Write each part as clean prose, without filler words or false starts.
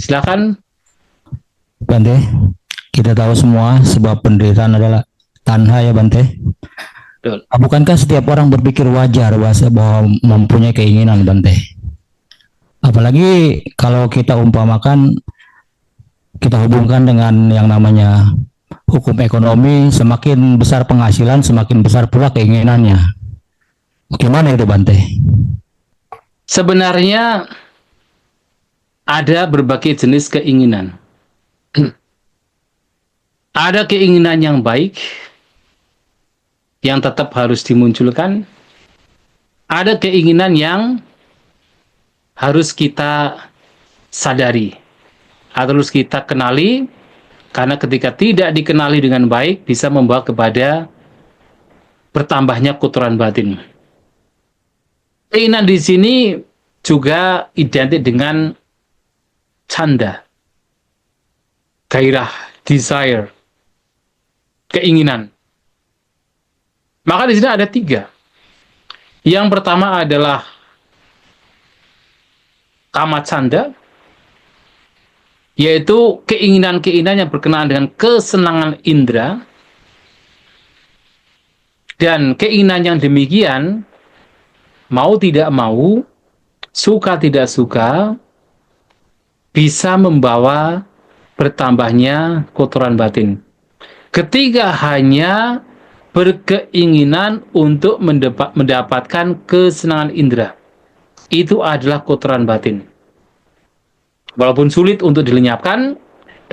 Silakan. Bante, kita tahu semua sebab penderitaan adalah tanha ya Bante. Betul. Bukankah setiap orang berpikir wajar bahwa mempunyai keinginan Bante? Apalagi kalau kita umpamakan, kita hubungkan dengan yang namanya hukum ekonomi, semakin besar penghasilan, semakin besar pula keinginannya. Bagaimana itu Bante? Sebenarnya ada berbagai jenis keinginan. Ada keinginan yang baik, yang tetap harus dimunculkan. Ada keinginan yang harus kita sadari, harus kita kenali, karena ketika tidak dikenali dengan baik, bisa membawa kepada bertambahnya kotoran batin. Keinginan di sini juga identik dengan canda, gairah, desire, keinginan. Maka di sini ada 3. Yang pertama adalah kama canda, yaitu keinginan-keinginan yang berkenaan dengan kesenangan indera. Dan keinginan yang demikian, mau tidak mau, suka tidak suka, bisa membawa bertambahnya kotoran batin. Ketika hanya berkeinginan untuk mendapatkan kesenangan indera, itu adalah kotoran batin. Walaupun sulit untuk dilenyapkan,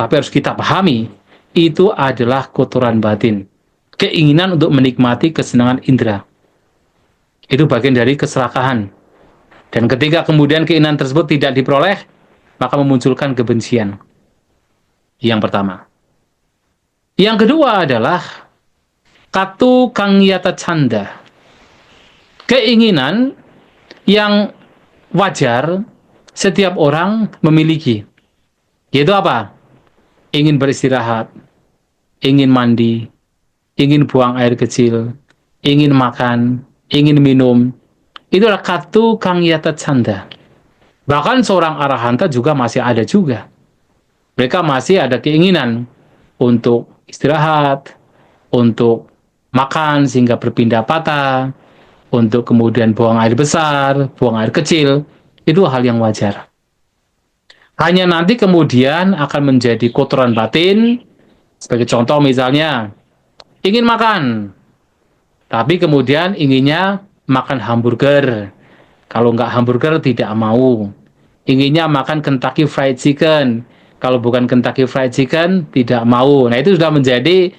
tapi harus kita pahami, itu adalah kotoran batin. Keinginan untuk menikmati kesenangan indera. Itu bagian dari keserakahan. Dan ketika kemudian keinginan tersebut tidak diperoleh, maka memunculkan kebencian. Yang pertama. Yang kedua adalah katu kangyata canda. Keinginan yang wajar setiap orang memiliki. Yaitu apa? Ingin beristirahat, ingin mandi, ingin buang air kecil, ingin makan, ingin minum. Itu adalah katu kangyata canda. Bahkan seorang arahanta juga masih ada juga. Mereka masih ada keinginan untuk istirahat, untuk makan sehingga berpindah patah, untuk kemudian buang air besar, buang air kecil. Itu hal yang wajar. Hanya nanti kemudian akan menjadi kotoran batin. Sebagai contoh misalnya, ingin makan, tapi kemudian inginnya makan hamburger. Kalau nggak hamburger tidak mau. Inginnya makan Kentucky Fried Chicken. Kalau bukan Kentucky Fried Chicken tidak mau. Nah, itu sudah menjadi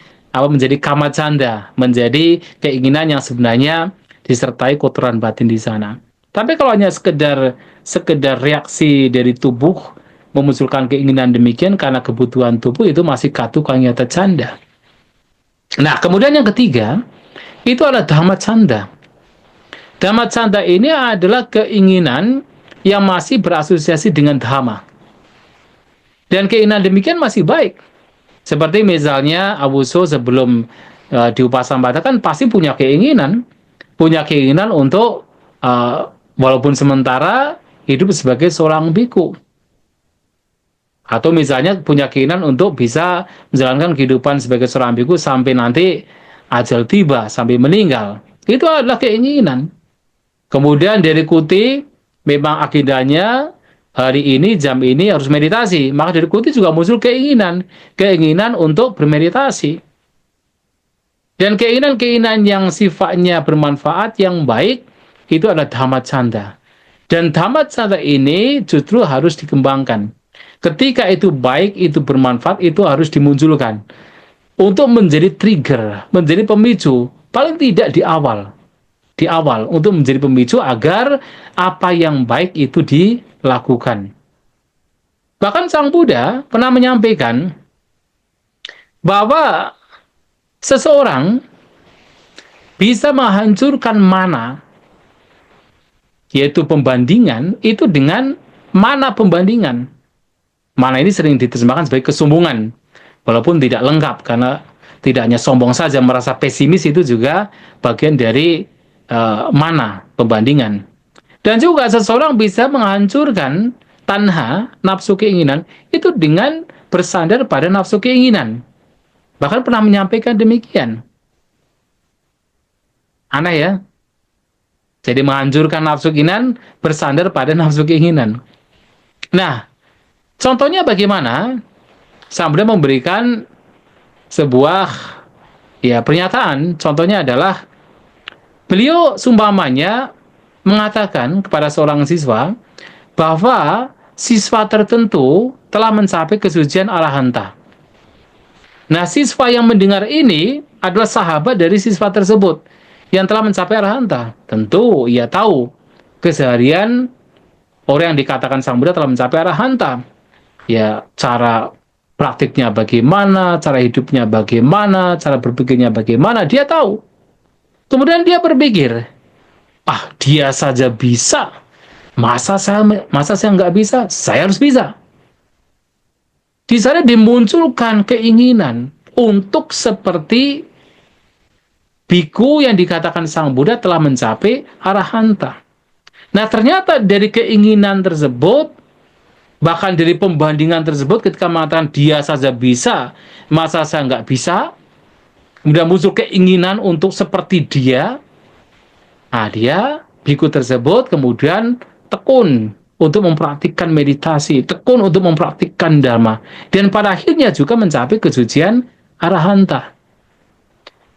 kama canda, menjadi keinginan yang sebenarnya disertai kotoran batin di sana. Tapi kalau hanya sekedar reaksi dari tubuh memunculkan keinginan demikian karena kebutuhan tubuh, itu masih katu kangyata canda. Nah, kemudian yang ketiga, itu adalah dhamma canda. Dhamma canda ini adalah keinginan yang masih berasosiasi dengan dhamma. Dan keinginan demikian masih baik. Seperti misalnya Awuso sebelum diupasampada kan pasti punya keinginan untuk walaupun sementara hidup sebagai seorang biku. Atau misalnya punya keinginan untuk bisa menjalankan kehidupan sebagai seorang biku sampai nanti ajal tiba, sampai meninggal. Itu adalah keinginan. Kemudian dari kuti, memang agendanya hari ini, jam ini harus meditasi. Maka dari kuti juga muncul keinginan untuk bermeditasi. Dan keinginan-keinginan yang sifatnya bermanfaat, yang baik, itu adalah dhamma canda. Dan dhamma canda ini justru harus dikembangkan. Ketika itu baik, itu bermanfaat, itu harus dimunculkan. Untuk menjadi trigger, menjadi pemicu, paling tidak di awal. Di awal, untuk menjadi pemicu agar apa yang baik itu dilakukan. Bahkan Sang Buddha pernah menyampaikan bahwa seseorang bisa menghancurkan mana, yaitu pembandingan, itu dengan mana pembandingan. Mana ini sering diterjemahkan sebagai kesombongan, walaupun tidak lengkap, karena tidak hanya sombong saja, merasa pesimis itu juga bagian dari mana pembandingan. Dan juga seseorang bisa menghancurkan tanha, nafsu keinginan, itu dengan bersandar pada nafsu keinginan. Bahkan pernah menyampaikan demikian. Aneh ya? Jadi menghancurkan nafsu keinginan, bersandar pada nafsu keinginan. Nah, contohnya bagaimana? Sang Buddha memberikan sebuah pernyataan. Contohnya adalah beliau seumpamanya mengatakan kepada seorang siswa bahwa siswa tertentu telah mencapai kesucian arahanta. Nah, siswa yang mendengar ini adalah sahabat dari siswa tersebut yang telah mencapai arahanta. Tentu ia tahu keseharian orang yang dikatakan Sang Buddha telah mencapai arahanta. Ya, cara praktiknya bagaimana, cara hidupnya bagaimana, cara berpikirnya bagaimana, dia tahu. Kemudian dia berpikir, dia saja bisa, masa saya nggak bisa? Saya harus bisa. Di sana dimunculkan keinginan untuk seperti biku yang dikatakan Sang Buddha telah mencapai arahanta. Nah, ternyata dari keinginan tersebut, bahkan dari pembandingan tersebut, ketika mengatakan dia saja bisa, masa saya nggak bisa, kemudian muncul keinginan untuk seperti dia, dia, biku tersebut kemudian tekun untuk mempraktikkan meditasi, tekun untuk mempraktikkan dhamma, dan pada akhirnya juga mencapai kesucian arahanta.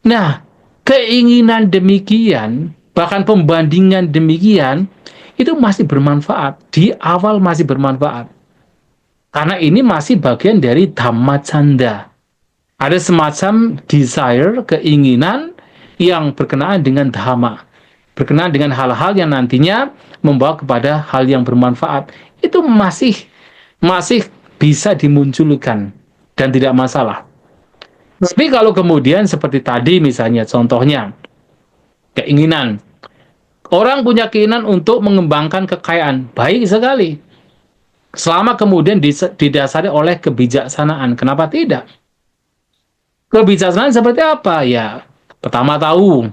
Nah, keinginan demikian, bahkan pembandingan demikian, itu masih bermanfaat, di awal masih bermanfaat. Karena ini masih bagian dari dhammacanda. Ada semacam desire, keinginan yang berkenaan dengan dhamma, berkenaan dengan hal-hal yang nantinya membawa kepada hal yang bermanfaat. Itu masih bisa dimunculkan dan tidak masalah. Tapi kalau kemudian seperti tadi misalnya contohnya, keinginan. Orang punya keinginan untuk mengembangkan kekayaan. Baik sekali. Selama kemudian didasari oleh kebijaksanaan. Kenapa tidak? Kebijaksanaan seperti apa? Ya, pertama tahu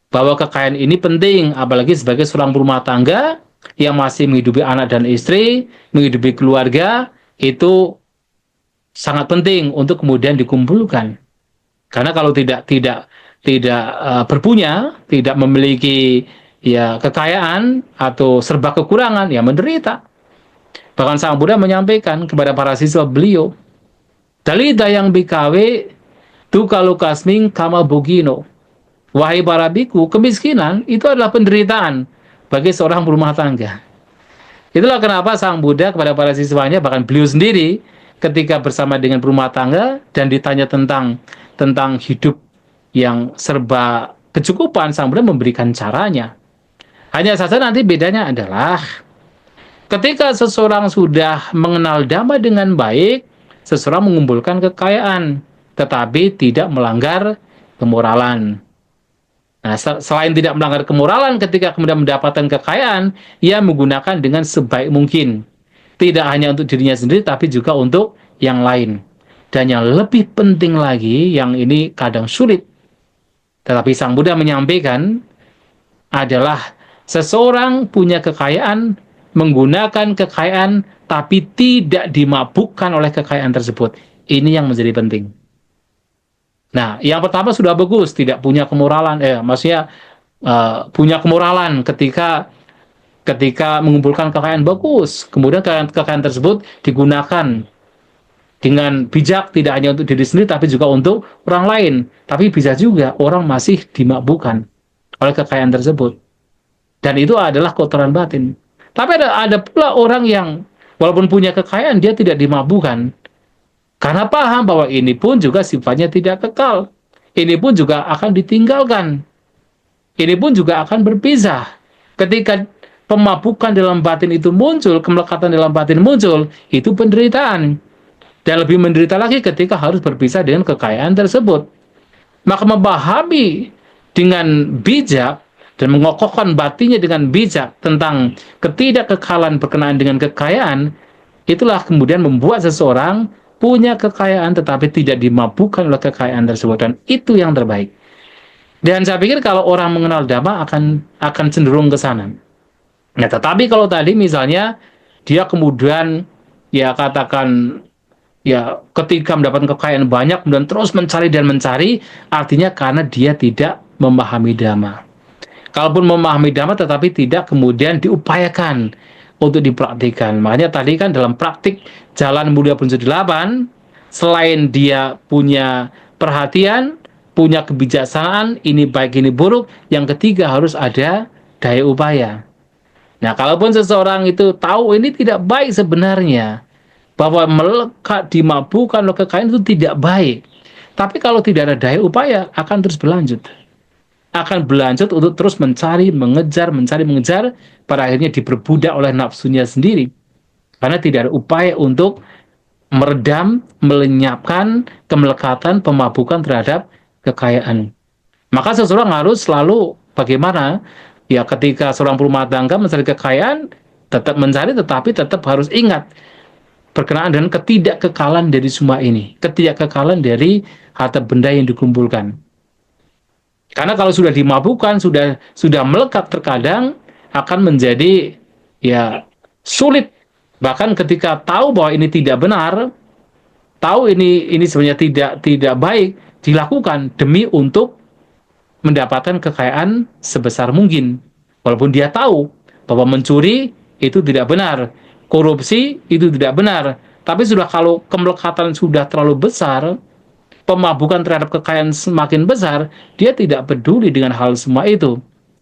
bahwa kekayaan ini penting, apalagi sebagai seorang rumah tangga yang masih menghidupi anak dan istri, menghidupi keluarga, itu sangat penting untuk kemudian dikumpulkan. Karena kalau tidak berpunya, tidak memiliki kekayaan atau serba kekurangan, menderita. Bahkan Sang Buddha menyampaikan kepada para siswa beliau, Dalita yang bikawe tu kalau kasming kama bugino. Wahai para biku, kemiskinan itu adalah penderitaan bagi seorang berumah tangga. Itulah kenapa Sang Buddha kepada para siswanya, bahkan beliau sendiri ketika bersama dengan berumah tangga dan ditanya tentang hidup yang serba kecukupan, Sang Buddha memberikan caranya. Hanya saja nanti bedanya adalah ketika seseorang sudah mengenal dhamma dengan baik, seseorang mengumpulkan kekayaan, tetapi tidak melanggar kemoralan. Nah, selain tidak melanggar kemoralan ketika kemudian mendapatkan kekayaan, ia menggunakan dengan sebaik mungkin. Tidak hanya untuk dirinya sendiri, tapi juga untuk yang lain. Dan yang lebih penting lagi, yang ini kadang sulit, tetapi Sang Buddha menyampaikan, adalah seseorang punya kekayaan, menggunakan kekayaan, tapi tidak dimabukkan oleh kekayaan tersebut. Ini yang menjadi penting. Nah, yang pertama sudah bagus, tidak punya kemoralan, punya kemoralan ketika mengumpulkan kekayaan, bagus. Kemudian kekayaan tersebut digunakan dengan bijak, tidak hanya untuk diri sendiri, tapi juga untuk orang lain. Tapi bisa juga orang masih dimabukkan oleh kekayaan tersebut. Dan itu adalah kotoran batin. Tapi ada pula orang yang walaupun punya kekayaan, dia tidak dimabukkan. Karena paham bahwa ini pun juga sifatnya tidak kekal. Ini pun juga akan ditinggalkan. Ini pun juga akan berpisah. Ketika pemabukan dalam batin itu muncul, kemelekatan dalam batin muncul, itu penderitaan. Dan lebih menderita lagi ketika harus berpisah dengan kekayaan tersebut. Maka memahami dengan bijak dan mengokohkan batinnya dengan bijak tentang ketidakkekalan berkenaan dengan kekayaan, itulah kemudian membuat seseorang punya kekayaan tetapi tidak dimabukkan oleh kekayaan tersebut, dan itu yang terbaik. Dan saya pikir kalau orang mengenal dhamma akan cenderung ke sana. Nah, tetapi kalau tadi misalnya dia kemudian ya katakan ya ketika mendapatkan kekayaan banyak kemudian terus mencari dan mencari, artinya karena dia tidak memahami dhamma. Kalaupun memahami dhamma tetapi tidak kemudian diupayakan untuk dipraktikkan. Makanya tadi kan dalam praktik jalan mulia bhunsur 8, selain dia punya perhatian, punya kebijaksanaan, ini baik ini buruk, yang ketiga harus ada daya upaya. Nah, kalaupun seseorang itu tahu ini tidak baik sebenarnya, bahwa melekat dimabukkan oleh kekayaan itu tidak baik. Tapi kalau tidak ada daya upaya, akan terus berlanjut. Akan berlanjut untuk terus mencari, mengejar, pada akhirnya diperbudak oleh nafsunya sendiri. Karena tidak ada upaya untuk meredam, melenyapkan kemelekatan, pemabukan terhadap kekayaan. Maka seseorang harus selalu bagaimana? Ya ketika seorang rumah tangga mencari kekayaan, tetap mencari tetapi tetap harus ingat berkenaan dengan ketidakkekalan dari semua ini, ketidakkekalan dari harta benda yang dikumpulkan. Karena kalau sudah dimabukkan, sudah melekat terkadang akan menjadi ya sulit. Bahkan ketika tahu bahwa ini tidak benar, tahu ini sebenarnya tidak baik, dilakukan demi untuk mendapatkan kekayaan sebesar mungkin. Walaupun dia tahu bahwa mencuri itu tidak benar, korupsi itu tidak benar, tapi sudah kalau kemelekatan sudah terlalu besar, pemabukan terhadap kekayaan semakin besar, dia tidak peduli dengan hal semua itu.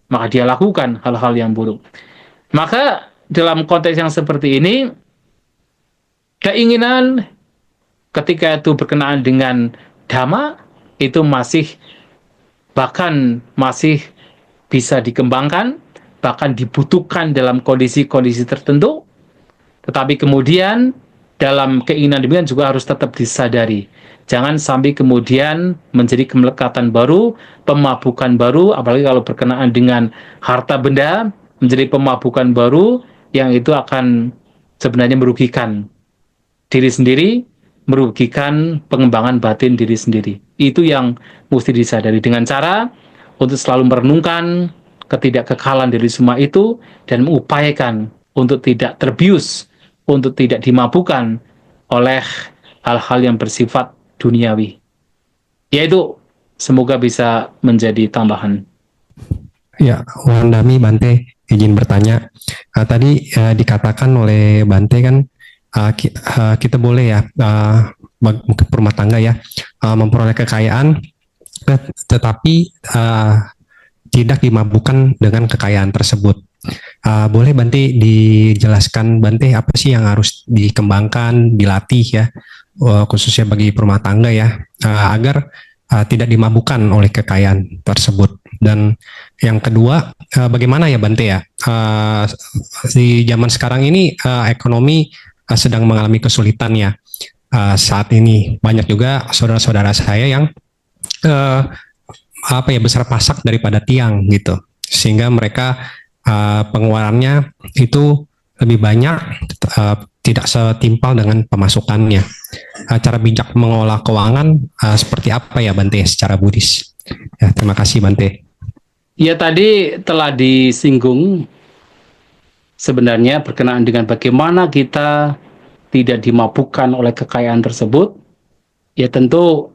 Maka dia lakukan hal-hal yang buruk. Maka dalam konteks yang seperti ini, keinginan ketika itu berkenaan dengan dhamma, itu bahkan masih bisa dikembangkan, bahkan dibutuhkan dalam kondisi-kondisi tertentu, tetapi kemudian dalam keinginan demikian juga harus tetap disadari. Jangan sampai kemudian menjadi kemelekatan baru, pemabukan baru, apalagi kalau berkenaan dengan harta benda, menjadi pemabukan baru yang itu akan sebenarnya merugikan diri sendiri, merugikan pengembangan batin diri sendiri. Itu yang mesti disadari dengan cara untuk selalu merenungkan ketidakkekalan dari semua itu dan mengupayakan untuk tidak terbius, untuk tidak dimabukkan oleh hal-hal yang bersifat duniawi. Yaitu semoga bisa menjadi tambahan. Ya, Wandami Bante izin bertanya. Tadi dikatakan oleh Bante kan kita boleh ya rumah tangga ya memperoleh kekayaan, tetapi tidak dimabukkan dengan kekayaan tersebut. Boleh Bante dijelaskan Bante apa sih yang harus dikembangkan, dilatih ya, khususnya bagi rumah tangga ya, agar tidak dimabukkan oleh kekayaan tersebut. Dan yang kedua, bagaimana ya Bante ya, di zaman sekarang ini ekonomi sedang mengalami kesulitan ya. Saat ini banyak juga saudara-saudara saya yang besar pasak daripada tiang gitu, sehingga mereka pengeluarannya itu lebih banyak, tidak setimpal dengan pemasukannya. Cara bijak mengolah keuangan seperti apa ya Bante secara Buddhis? Ya, terima kasih Bante. Ya tadi telah disinggung sebenarnya berkenaan dengan bagaimana kita tidak dimabukkan oleh kekayaan tersebut. Ya tentu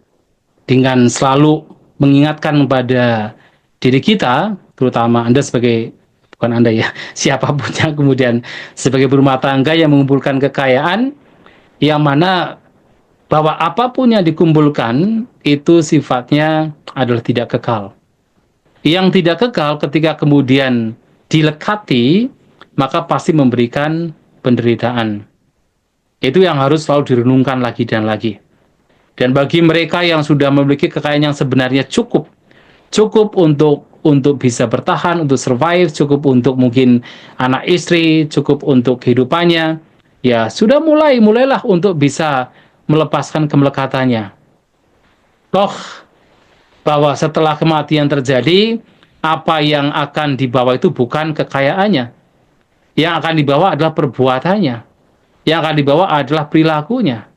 dengan selalu mengingatkan pada diri kita, terutama Anda sebagai, bukan Anda ya, siapapun yang kemudian sebagai berumah tangga yang mengumpulkan kekayaan, yang mana bahwa apapun yang dikumpulkan itu sifatnya adalah tidak kekal. Yang tidak kekal ketika kemudian dilekati, maka pasti memberikan penderitaan. Itu yang harus selalu direnungkan lagi dan lagi. Dan bagi mereka yang sudah memiliki kekayaan yang sebenarnya cukup untuk bisa bertahan, untuk survive, cukup untuk mungkin anak istri, cukup untuk kehidupannya, ya sudah mulailah untuk bisa melepaskan kemelekatannya. Toh bahwa setelah kematian terjadi, apa yang akan dibawa itu bukan kekayaannya. Yang akan dibawa adalah perbuatannya. Yang akan dibawa adalah perilakunya.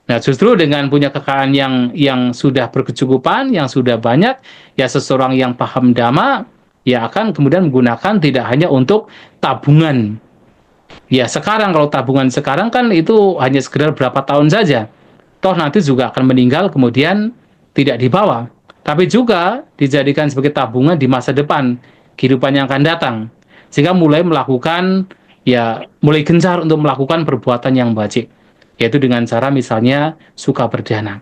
Nah, justru dengan punya kekayaan yang sudah berkecukupan, yang sudah banyak, ya seseorang yang paham dhamma, ya akan kemudian menggunakan tidak hanya untuk tabungan, Ya sekarang kalau tabungan sekarang kan itu hanya sekedar berapa tahun saja. Toh nanti juga akan meninggal kemudian tidak dibawa. Tapi juga dijadikan sebagai tabungan di masa depan, kehidupan yang akan datang. Sehingga mulai melakukan, ya mulai gencar untuk melakukan perbuatan yang baik. Yaitu dengan cara misalnya suka berdana.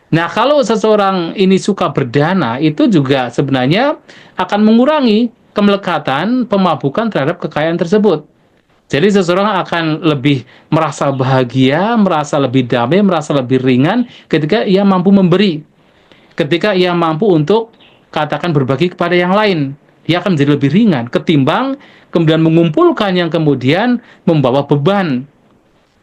Nah, kalau seseorang ini suka berdana, itu juga sebenarnya akan mengurangi kemelekatan pemabukan terhadap kekayaan tersebut. Jadi seseorang akan lebih merasa bahagia, merasa lebih damai, merasa lebih ringan ketika ia mampu memberi. Ketika ia mampu untuk katakan berbagi kepada yang lain. Dia akan menjadi lebih ringan ketimbang kemudian mengumpulkan yang kemudian membawa beban.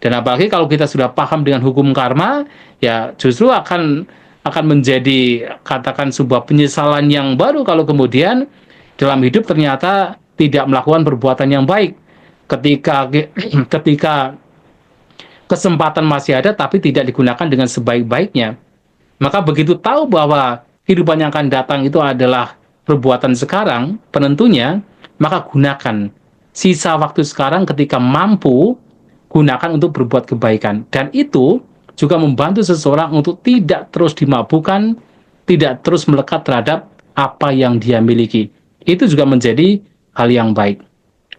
Dan apalagi kalau kita sudah paham dengan hukum karma, ya justru akan menjadi katakan sebuah penyesalan yang baru kalau kemudian dalam hidup ternyata tidak melakukan perbuatan yang baik. Ketika ketika kesempatan masih ada tapi tidak digunakan dengan sebaik-baiknya, maka begitu tahu bahwa kehidupan yang akan datang itu adalah perbuatan sekarang penentunya, maka gunakan sisa waktu sekarang ketika mampu, gunakan untuk berbuat kebaikan. Dan itu juga membantu seseorang untuk tidak terus dimabukkan, tidak terus melekat terhadap apa yang dia miliki. Itu juga menjadi hal yang baik.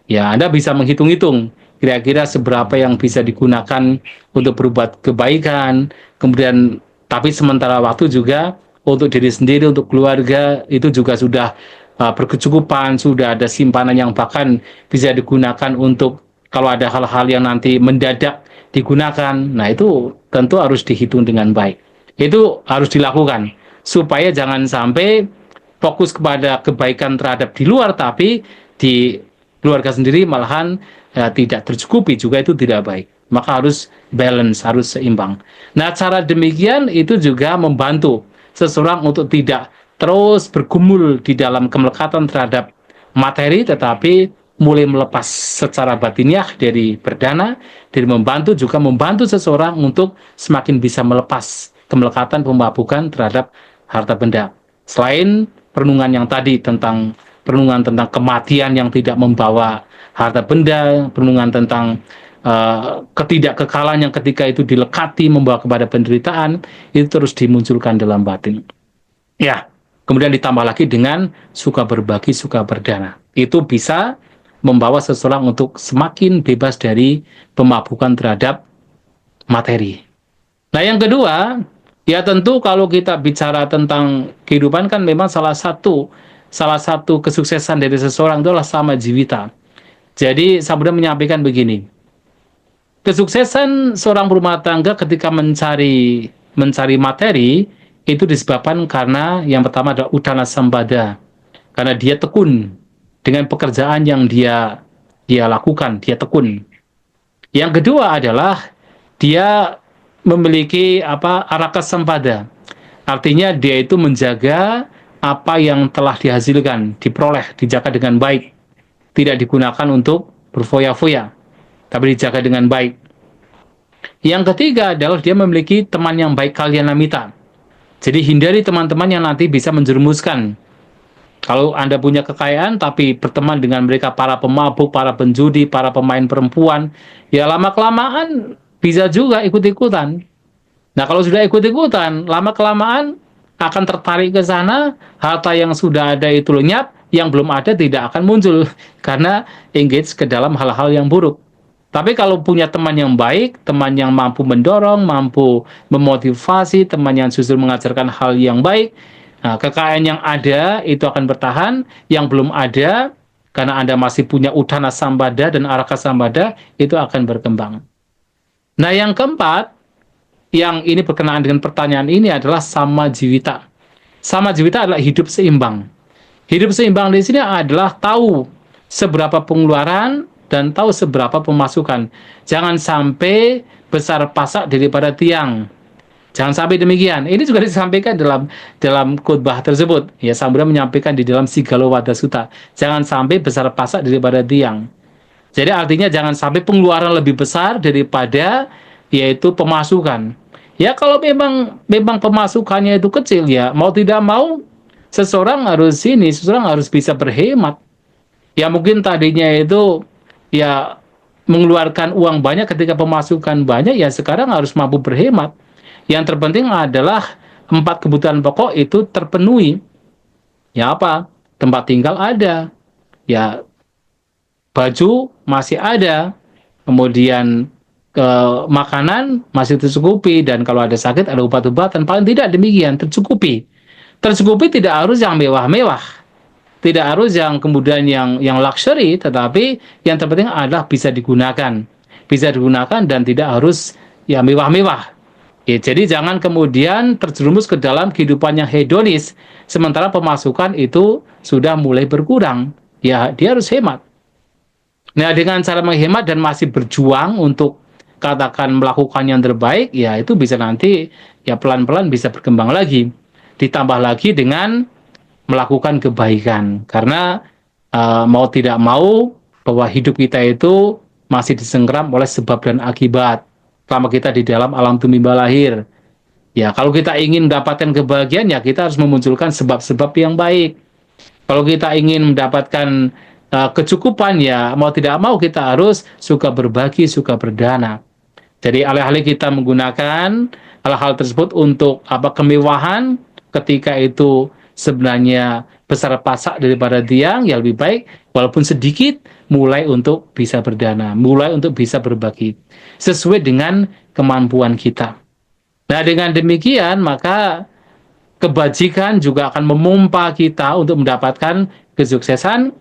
Ya, Anda bisa menghitung-hitung kira-kira seberapa yang bisa digunakan untuk berbuat kebaikan, kemudian tapi sementara waktu juga untuk diri sendiri, untuk keluarga, itu juga sudah berkecukupan, sudah ada simpanan yang bahkan bisa digunakan untuk kalau ada hal-hal yang nanti mendadak digunakan. Nah, itu tentu harus dihitung dengan baik. Itu harus dilakukan supaya jangan sampai fokus kepada kebaikan terhadap di luar, tapi di keluarga sendiri malahan tidak tercukupi, juga itu tidak baik. Maka harus balance, harus seimbang. Nah, cara demikian itu juga membantu seseorang untuk tidak terus bergumul di dalam kemelekatan terhadap materi, tetapi mulai melepas secara batiniah dari berdana, dari membantu, juga membantu seseorang untuk semakin bisa melepas kemelekatan pemabukan terhadap harta benda. Selain perenungan yang tadi tentang perenungan tentang kematian yang tidak membawa harta benda, perenungan tentang ketidakkekalan yang ketika itu dilekati membawa kepada penderitaan, itu terus dimunculkan dalam batin. Ya, kemudian ditambah lagi dengan suka berbagi, suka berdana. Itu bisa membawa seseorang untuk semakin bebas dari pemabukan terhadap materi. Nah, yang kedua, ya tentu kalau kita bicara tentang kehidupan kan memang salah satu kesuksesan dari seseorang itu adalah sama jiwita. Jadi saya Buddha menyampaikan begini, kesuksesan seorang rumah tangga ketika mencari materi itu disebabkan karena yang pertama adalah udana sambada, karena dia tekun dengan pekerjaan yang dia lakukan, dia tekun. Yang kedua adalah dia memiliki araka sampada, artinya dia itu menjaga apa yang telah dihasilkan, diperoleh, dijaga dengan baik. Tidak digunakan untuk berfoya-foya, tapi dijaga dengan baik. Yang ketiga adalah dia memiliki teman yang baik, kalyanamita. Jadi hindari teman-teman yang nanti bisa menjerumuskan. Kalau Anda punya kekayaan, tapi berteman dengan mereka para pemabuk, para penjudi, para pemain perempuan, ya lama-kelamaan bisa juga ikut-ikutan. Nah, kalau sudah ikut-ikutan, lama-kelamaan akan tertarik ke sana, harta yang sudah ada itu lenyap, yang belum ada tidak akan muncul, karena engage ke dalam hal-hal yang buruk. Tapi kalau punya teman yang baik, teman yang mampu mendorong, mampu memotivasi, teman yang justru mengajarkan hal yang baik, nah, kekayaan yang ada itu akan bertahan, yang belum ada, karena Anda masih punya udana sambada dan araka sambada, itu akan berkembang. Nah, yang keempat, yang ini berkenaan dengan pertanyaan ini adalah sama jiwita. Sama jiwita adalah hidup seimbang. Hidup seimbang di sini adalah tahu seberapa pengeluaran dan tahu seberapa pemasukan. Jangan sampai besar pasak daripada tiang. Jangan sampai demikian. Ini juga disampaikan dalam khotbah tersebut. Ya, Sang Buddha menyampaikan di dalam Sigalowada Sutta. Jangan sampai besar pasak daripada tiang. Jadi artinya jangan sampai pengeluaran lebih besar daripada yaitu pemasukan. Ya kalau memang pemasukannya itu kecil, ya mau tidak mau seseorang harus bisa berhemat. Ya mungkin tadinya itu ya mengeluarkan uang banyak ketika pemasukan banyak, ya sekarang harus mampu berhemat. Yang terpenting adalah 4 kebutuhan pokok itu terpenuhi. Ya apa? Tempat tinggal ada, ya baju masih ada, kemudian ke makanan masih tercukupi, dan kalau ada sakit ada obat-obatan, paling tidak demikian tercukupi. Tercukupi tidak harus yang mewah-mewah, tidak harus yang kemudian yang luxury, tetapi yang terpenting adalah bisa digunakan dan tidak harus ya mewah-mewah. Ya, jadi jangan kemudian terjerumus ke dalam kehidupan yang hedonis, sementara pemasukan itu sudah mulai berkurang. Ya, dia harus hemat. Nah, dengan cara menghemat dan masih berjuang untuk katakan melakukan yang terbaik, ya itu bisa nanti ya pelan-pelan bisa berkembang lagi. Ditambah lagi dengan melakukan kebaikan. Karena mau tidak mau bahwa hidup kita itu masih disengkeram oleh sebab dan akibat. Selama kita di dalam alam tumimba lahir. Ya, kalau kita ingin mendapatkan kebahagiaan, ya kita harus memunculkan sebab-sebab yang baik. Kalau kita ingin mendapatkan kecukupan, ya mau tidak mau kita harus suka berbagi, suka berdana. Jadi alih-alih kita menggunakan hal-hal tersebut untuk kemewahan, ketika itu sebenarnya besar pasak daripada tiang, ya lebih baik walaupun sedikit mulai untuk bisa berdana, mulai untuk bisa berbagi sesuai dengan kemampuan kita. Nah, dengan demikian maka kebajikan juga akan memompa kita untuk mendapatkan kesuksesan.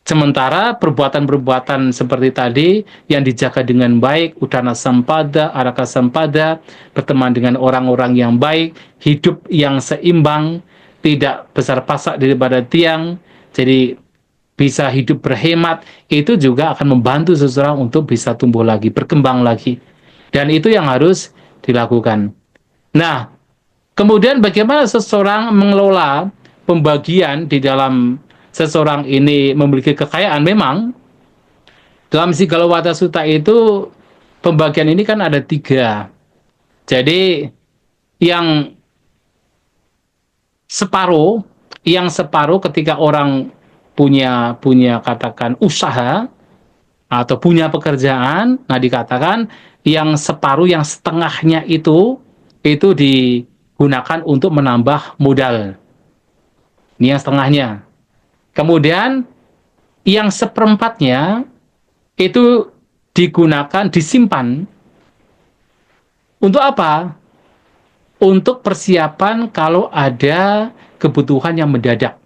Sementara perbuatan-perbuatan seperti tadi yang dijaga dengan baik, udana sampada, araka sampada, berteman dengan orang-orang yang baik, hidup yang seimbang, tidak besar pasak daripada tiang, jadi bisa hidup berhemat, itu juga akan membantu seseorang untuk bisa tumbuh lagi, berkembang lagi. Dan itu yang harus dilakukan. Nah, kemudian bagaimana seseorang mengelola pembagian di dalam seseorang ini memiliki kekayaan? Memang dalam Sigala Sutta itu pembagian ini kan ada 3. Jadi yang separuh ketika orang punya katakan usaha atau punya pekerjaan, nah dikatakan yang separuh, yang setengahnya itu digunakan untuk menambah modal. Ini yang setengahnya. Kemudian yang seperempatnya itu disimpan untuk apa? Untuk persiapan kalau ada kebutuhan yang mendadak.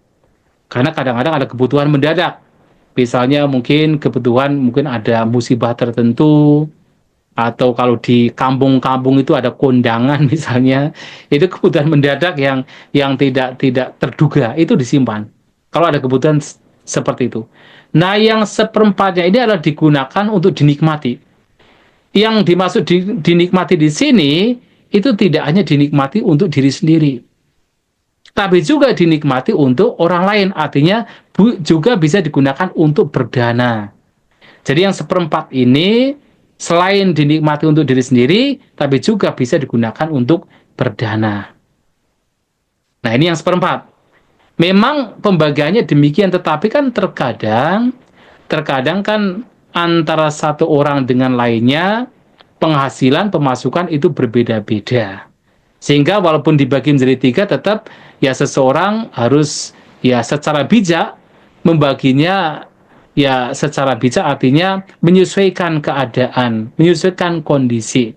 Karena kadang-kadang ada kebutuhan mendadak. Misalnya mungkin ada musibah tertentu, atau kalau di kampung-kampung itu ada kondangan misalnya, itu kebutuhan mendadak yang tidak terduga, itu disimpan kalau ada kebutuhan seperti itu. Nah, yang seperempatnya ini adalah digunakan untuk dinikmati. Yang dimaksud dinikmati di sini itu tidak hanya dinikmati untuk diri sendiri, tapi juga dinikmati untuk orang lain. Artinya juga bisa digunakan untuk berdana. Jadi yang seperempat ini selain dinikmati untuk diri sendiri, tapi juga bisa digunakan untuk berdana. Nah, ini yang seperempat. Memang pembagiannya demikian, tetapi kan terkadang kan antara satu orang dengan lainnya, penghasilan, pemasukan itu berbeda-beda. Sehingga walaupun dibagi menjadi 3, tetap ya seseorang harus ya secara bijak membaginya. Ya, secara bijak artinya menyesuaikan keadaan, menyesuaikan kondisi.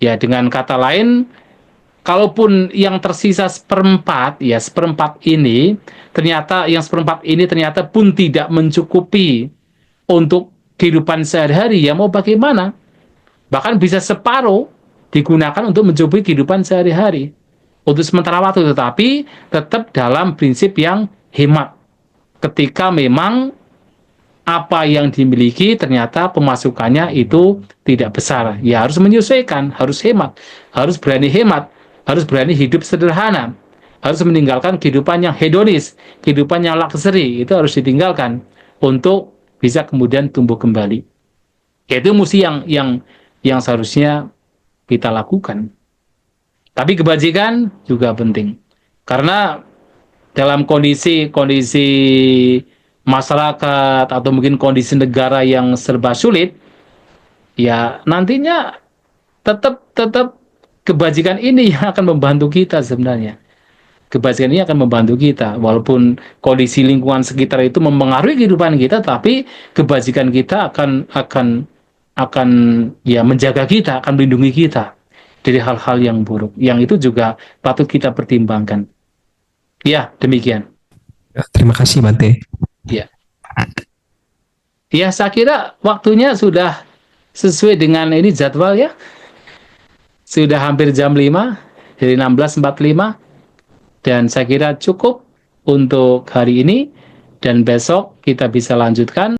Ya, dengan kata lain, kalaupun yang tersisa seperempat, ya seperempat ini ternyata pun tidak mencukupi untuk kehidupan sehari-hari, ya mau bagaimana? Bahkan bisa separuh digunakan untuk mencukupi kehidupan sehari-hari untuk sementara waktu, tetapi tetap dalam prinsip yang hemat. Ketika memang apa yang dimiliki ternyata pemasukannya itu tidak besar, ya harus menyesuaikan, harus hemat, harus berani hidup sederhana, harus meninggalkan kehidupan yang hedonis, kehidupan yang luxury, itu harus ditinggalkan untuk bisa kemudian tumbuh kembali. Itu mesti yang seharusnya kita lakukan. Tapi kebajikan juga penting, karena dalam kondisi masyarakat atau mungkin kondisi negara yang serba sulit, ya nantinya tetap kebajikan ini yang akan membantu kita sebenarnya. Kebajikan ini akan membantu kita, walaupun kondisi lingkungan sekitar itu mempengaruhi kehidupan kita, tapi kebajikan kita akan ya menjaga kita, akan melindungi kita dari hal-hal yang buruk. Yang itu juga patut kita pertimbangkan. Ya, demikian. Ya, terima kasih Bante. Ya. Ya, saya kira waktunya sudah sesuai dengan ini jadwal ya. Sudah hampir jam 5 dari 16.45. Dan saya kira cukup untuk hari ini, dan besok kita bisa lanjutkan